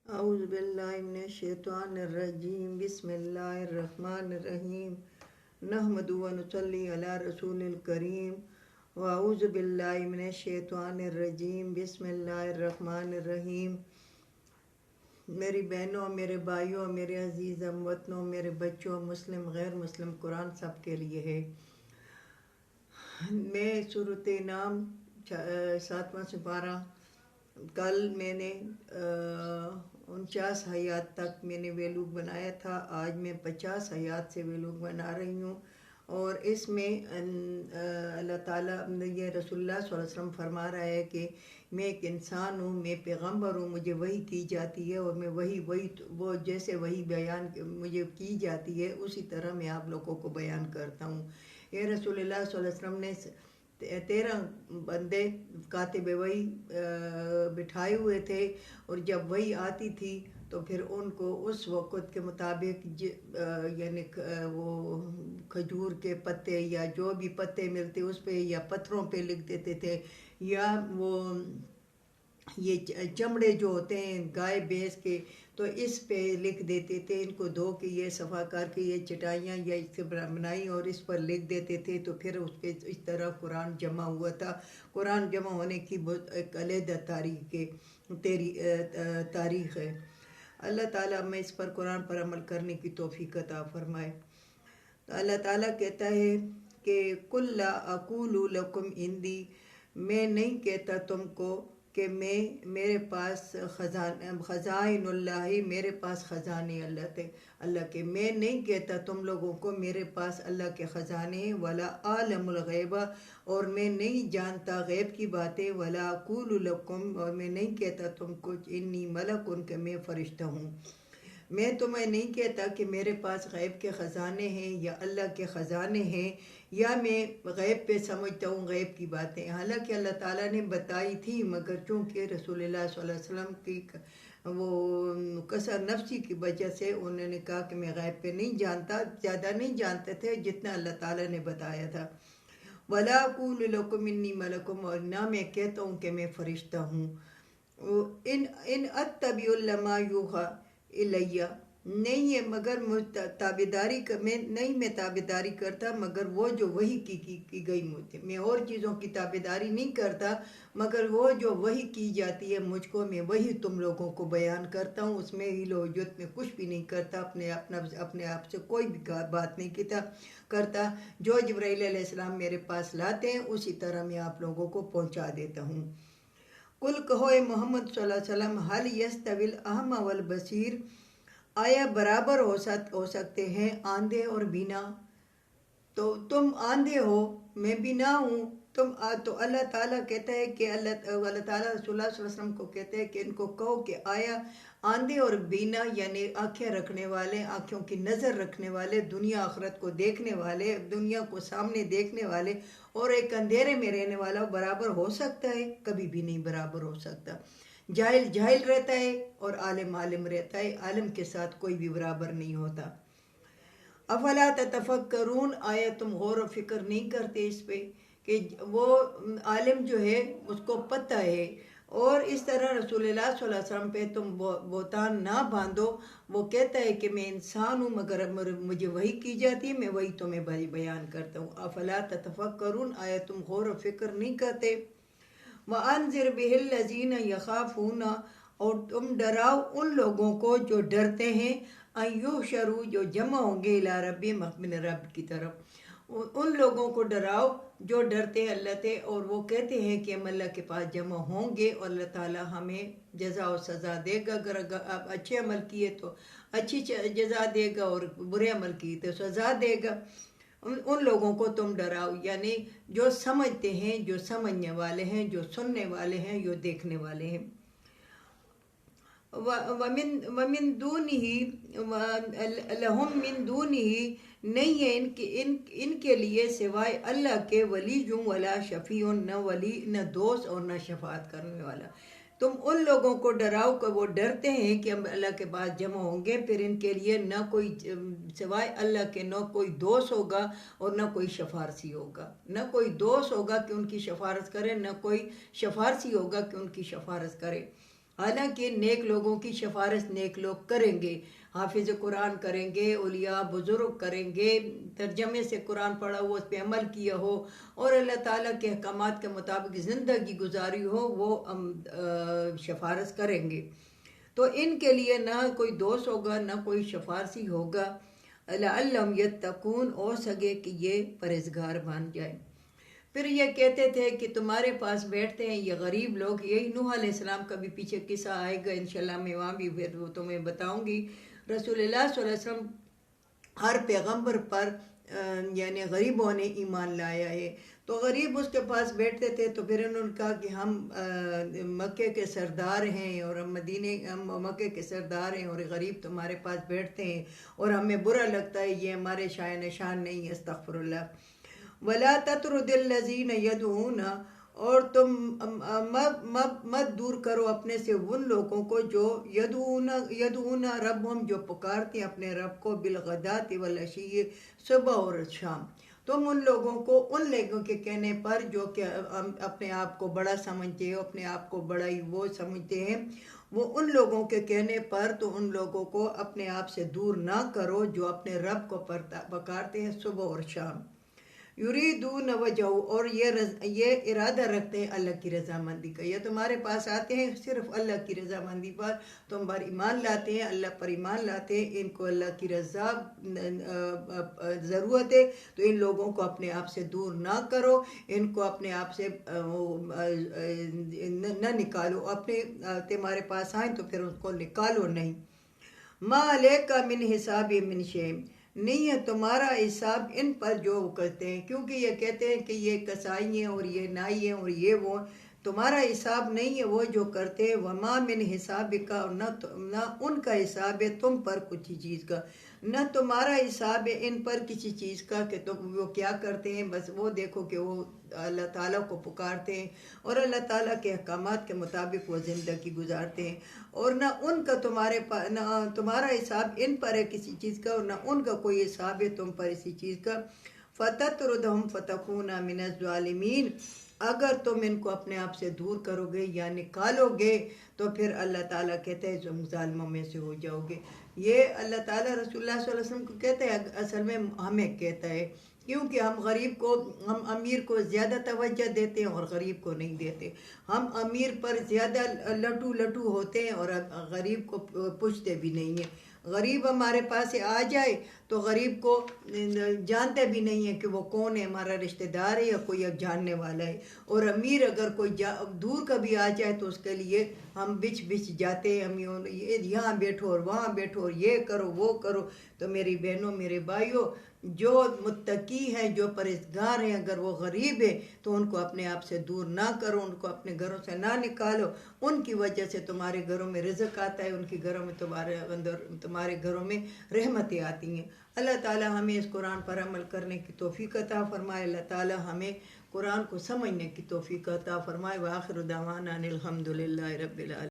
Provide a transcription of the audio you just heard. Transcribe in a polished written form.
اعوذ باللہ من الشیطان الرجیم بسم اللہ الرحمن الرحیم نحمد و نصلی علی رسول الکریم واعوذ باللہ من الشیطان الرجیم بسم اللہ الرحمن الرحیم۔ میری بہنوں، میرے بھائیوں، میرے عزیز ہم وطنوں، میرے بچوں، مسلم غیر مسلم، قرآن سب کے لیے ہے۔ میں سورۃ انعام 7واں سپارہ، کل میں نے 49 آیات تک میں نے ویلوگ بنایا تھا، آج میں 50 آیات سے ویلوگ بنا رہی ہوں۔ اور اس میں اللہ تعالیٰ یہ رسول اللہ صلی اللہ علیہ وسلم فرما رہا ہے کہ میں ایک انسان ہوں، میں پیغمبر ہوں، مجھے وحی کی جاتی ہے اور میں وہی وہ جیسے وہی بیان مجھے کی جاتی ہے اسی طرح میں آپ لوگوں کو بیان کرتا ہوں۔ یہ رسول اللہ صلی اللہ علیہ وسلم نے 13 بندے کاتب وحی بٹھائے ہوئے تھے، اور جب وحی آتی تھی تو پھر ان کو اس وقت کے مطابق یعنی وہ کھجور کے پتے یا جو بھی پتے ملتے اس پہ یا پتھروں پہ لکھ دیتے تھے، یا وہ یہ چمڑے جو ہوتے ہیں گائے بھینس کے تو اس پہ لکھ دیتے تھے، ان کو دھو کے یہ صفا کر کے یہ چٹائیاں یا اس سے بنائی اور اس پر لکھ دیتے تھے، تو پھر اس پہ اس طرح قرآن جمع ہوا تھا۔ قرآن جمع ہونے کی ایک علیحدہ تاریخ ہے۔ اللہ تعالیٰ ہمیں اس پر قرآن پر عمل کرنے کی توفیق عطا فرمائے۔ اللہ تعالیٰ کہتا ہے کہ قُل لَا أَقُولُ لَكُمْ عِندِي، میں نہیں کہتا تم کو کہ میرے پاس خزائن اللہ، میرے پاس خزانے اللہ کے، میں نہیں کہتا تم لوگوں کو میرے پاس اللہ کے خزانے ہیں، ولا عالم الغیب، اور میں نہیں جانتا غیب کی باتیں، ولا اقول لکم، اور میں نہیں کہتا تم کو انی ملک، کہ میں فرشتہ ہوں۔ میں تمہیں نہیں کہتا کہ میرے پاس غیب کے خزانے ہیں یا اللہ کے خزانے ہیں، یا میں غیب پہ سمجھتا ہوں غیب کی باتیں، حالانکہ اللہ تعالیٰ نے بتائی تھی، مگر چونکہ رسول اللہ صلی اللہ علیہ وسلم کی وہ قصر نفسی کی وجہ سے انہوں نے کہا کہ میں غیب پہ نہیں جانتا، زیادہ نہیں جانتے تھے جتنا اللہ تعالیٰ نے بتایا تھا۔ وَلَا أَقُولُ لَكُمْ إِنِّي مَلَكٌ، اور نہ میں کہتا ہوں کہ میں فرشتہ ہوں۔ ان اتبع الا ما یوحیٰ الی، نہیں ہے مگر میں تابعداری کرتا مگر وہ جو وحی کی گئی مجھے، میں اور چیزوں کی تابعداری نہیں کرتا مگر وہ جو وحی کی جاتی ہے مجھ کو، میں وہی تم لوگوں کو بیان کرتا ہوں، اس میں ہی لوجت میں کچھ بھی نہیں کرتا، اپنے آپ سے کوئی بھی بات نہیں کرتا، جو جبرائیل علیہ السلام میرے پاس لاتے ہیں اسی طرح میں آپ لوگوں کو پہنچا دیتا ہوں۔ قل کہو اے محمد صلی اللہ علیہ وسلم، حل یستوی الاعمی والبصیر، آیا برابر ہو سکتے ہیں آندھے اور بینا؟ تو تم آندھے ہو، میں بینا ہوں، تو اللہ تعالیٰ کہتا ہے کہ اللہ تعالیٰ رسول اللہ صلی اللہ علیہ وسلم کو کہتے ہیں کہ ان کو کہو کہ آیا آندھے اور بینا، یعنی آنکھیں رکھنے والے، آنکھوں کی نظر رکھنے والے، دنیا آخرت کو دیکھنے والے، دنیا کو سامنے دیکھنے والے، اور ایک اندھیرے میں رہنے والا برابر ہو سکتا ہے؟ کبھی بھی نہیں برابر ہو سکتا۔ جاہل رہتا ہے اور عالم رہتا ہے، عالم کے ساتھ کوئی بھی برابر نہیں ہوتا۔ افلا تتفکرون، آیا تم غور و فکر نہیں کرتے اس پہ کہ وہ عالم جو ہے اس کو پتہ ہے، اور اس طرح رسول اللہ صلی اللہ علیہ وسلم پہ تم بہتان نہ باندھو، وہ کہتا ہے کہ میں انسان ہوں مگر مجھے وحی کی جاتی ہے، میں وہی تمہیں بیان کرتا ہوں۔ افلا تتفکرون، آیا تم غور و فکر نہیں کرتے؟ وَأَنذِرْ بِهِ الَّذِينَ يَخَافُونَ، اور تم ڈراؤ ان لوگوں کو جو ڈرتے ہیں، أَن يُحْشَرُوا، جو جمع ہوں گے إِلَىٰ رَبِّهِمْ، اپنے رب کی طرف، ان لوگوں کو ڈراؤ جو ڈرتے ہیں اللہ سے، اور وہ کہتے ہیں کہ ہم اللہ کے پاس جمع ہوں گے اور اللہ تعالیٰ ہمیں جزا و سزا دے گا، اگر آپ اچھے عمل کیے تو اچھی جزا دے گا، اور برے عمل کیے تو سزا دے گا۔ ان لوگوں کو تم ڈراؤ، یعنی جو سمجھتے ہیں، جو سمجھنے والے ہیں، جو سننے والے ہیں، جو دیکھنے والے ہیں۔ وَمِن دُونِهِ لَهُم مِّن دُونِهِ، نہیں ہے ان کے لیے سوائے اللہ کے ولی ولا شفیع، نہ ولی، نہ دوست، اور نہ شفاعت کرنے والا۔ تم ان لوگوں کو ڈراؤ کہ وہ ڈرتے ہیں کہ ہم اللہ کے پاس جمع ہوں گے، پھر ان کے لیے نہ کوئی سوائے اللہ کے نہ کوئی دوست ہوگا اور نہ کوئی شفارسی ہوگا، نہ کوئی دوست ہوگا کہ ان کی شفارت کرے، نہ کوئی شفارسی ہوگا کہ ان کی شفارت کرے۔ حالانکہ نیک لوگوں کی سفارش نیک لوگ کریں گے، حافظ قرآن کریں گے، اولیاء بزرگ کریں گے، ترجمے سے قرآن پڑھا ہو، اس پہ عمل کیا ہو اور اللہ تعالیٰ کے احکامات کے مطابق زندگی گزاری ہو، وہ سفارش کریں گے۔ تو ان کے لیے نہ کوئی دوست ہوگا نہ کوئی سفارشی ہوگا، لعلہم یتقون، ہو سکے کہ یہ پرہیزگار بن جائے۔ پھر یہ کہتے تھے کہ تمہارے پاس بیٹھتے ہیں یہ غریب لوگ، یہی نوح علیہ السلام کا بھی پیچھے قصہ آئے گا انشاءاللہ، میں وہاں بھی پھر وہ تمہیں بتاؤں گی۔ رسول اللہ صلی اللہ علیہ وسلم ہر پیغمبر پر یعنی غریبوں نے ایمان لایا ہے، تو غریب اس کے پاس بیٹھتے تھے، تو پھر انہوں نے کہا کہ ہم مکے کے سردار ہیں اور ہم مکے کے سردار ہیں اور غریب تمہارے پاس بیٹھتے ہیں اور ہمیں برا لگتا ہے، یہ ہمارے شایان نشان نہیں ہے، استغفر اللہ۔ وَلَا تَطْرُدِ الَّذِينَ يَدْعُونَ، اور تم مت دور کرو اپنے سے ان لوگوں کو جو یدعون ربہم، جو پکارتے ہیں اپنے رب کو، بالغداۃ والعشی، صبح اور شام۔ تم ان لوگوں کو ان لوگوں کے کہنے پر جو کہ اپنے آپ کو بڑا سمجھتے ہو، اپنے آپ کو بڑا ہی وہ سمجھتے ہیں، وہ ان لوگوں کے کہنے پر تو ان لوگوں کو اپنے آپ سے دور نہ کرو جو اپنے رب کو پکارتے ہیں صبح اور شام۔ یریدون وجہہ، اور یہ ارادہ رکھتے ہیں اللہ کی رضامندی کا، یہ تمہارے پاس آتے ہیں صرف اللہ کی رضامندی پر، تم پر ایمان لاتے ہیں، اللہ پر ایمان لاتے ہیں، ان کو اللہ کی رضا ضرورت ہے، تو ان لوگوں کو اپنے آپ سے دور نہ کرو، ان کو اپنے آپ سے نہ نکالو، اپنے تمہارے پاس آئیں تو پھر ان کو نکالو نہیں۔ ما علیک من حساب من شیء، نہیں ہے تمہارا حساب ان پر جو وہ کرتے ہیں، کیونکہ یہ کہتے ہیں کہ یہ کسائی ہیں اور یہ نائی ہیں اور یہ وہ، تمہارا حساب نہیں ہے وہ جو کرتے ہیں، وما من حسابک، اور نہ ان کا حساب ہے تم پر کچھ چیز کا، نہ تمہارا حساب ہے ان پر کسی چیز کا کہ تم وہ کیا کرتے ہیں، بس وہ دیکھو کہ وہ اللہ تعالیٰ کو پکارتے ہیں اور اللہ تعالیٰ کے احکامات کے مطابق وہ زندگی گزارتے ہیں، اور نہ ان کا نہ تمہارا حساب ان پر ہے کسی چیز کا، اور نہ ان کا کوئی حساب ہے تم پر اسی چیز کا۔ فَتَطْرُدْهُمْ فَتَكُونَ مِنَ الظَّالِمِينَ، اگر تم ان کو اپنے آپ سے دور کرو گے یا نکالو گے تو پھر اللہ تعالیٰ کہتے ہیں تم ظالموں میں سے ہو جاؤ گے۔ یہ اللہ تعالیٰ رسول اللہ صلی اللہ علیہ وسلم کو کہتے ہیں، اصل میں ہمیں کہتا ہے، کیونکہ ہم امیر کو زیادہ توجہ دیتے ہیں اور غریب کو نہیں دیتے، ہم امیر پر زیادہ لٹو ہوتے ہیں اور غریب کو پوچھتے بھی نہیں ہیں۔ غریب ہمارے پاس آ جائے تو غریب کو جانتے بھی نہیں ہیں کہ وہ کون ہے، ہمارا رشتہ دار ہے یا کوئی جاننے والا ہے، اور امیر اگر کوئی دور کا بھی آ جائے تو اس کے لیے ہم بچ جاتے ہیں، ہم یہاں بیٹھو اور وہاں بیٹھو اور یہ کرو وہ کرو۔ تو میری بہنوں میرے بھائیوں، جو متقی ہیں جو پرہیزگار ہیں، اگر وہ غریب ہیں تو ان کو اپنے آپ سے دور نہ کرو، ان کو اپنے گھروں سے نہ نکالو، ان کی وجہ سے تمہارے گھروں میں رزق آتا ہے، ان کے گھروں میں تمہارے گھروں میں رحمتیں آتی ہیں۔ اللہ تعالیٰ ہمیں اس قرآن پر عمل کرنے کی توفیق عطا فرمائے، اللہ تعالیٰ ہمیں قرآن کو سمجھنے کی توفیق عطا فرمائے۔ وآخر دعوانا ان الحمد للہ رب العالمین۔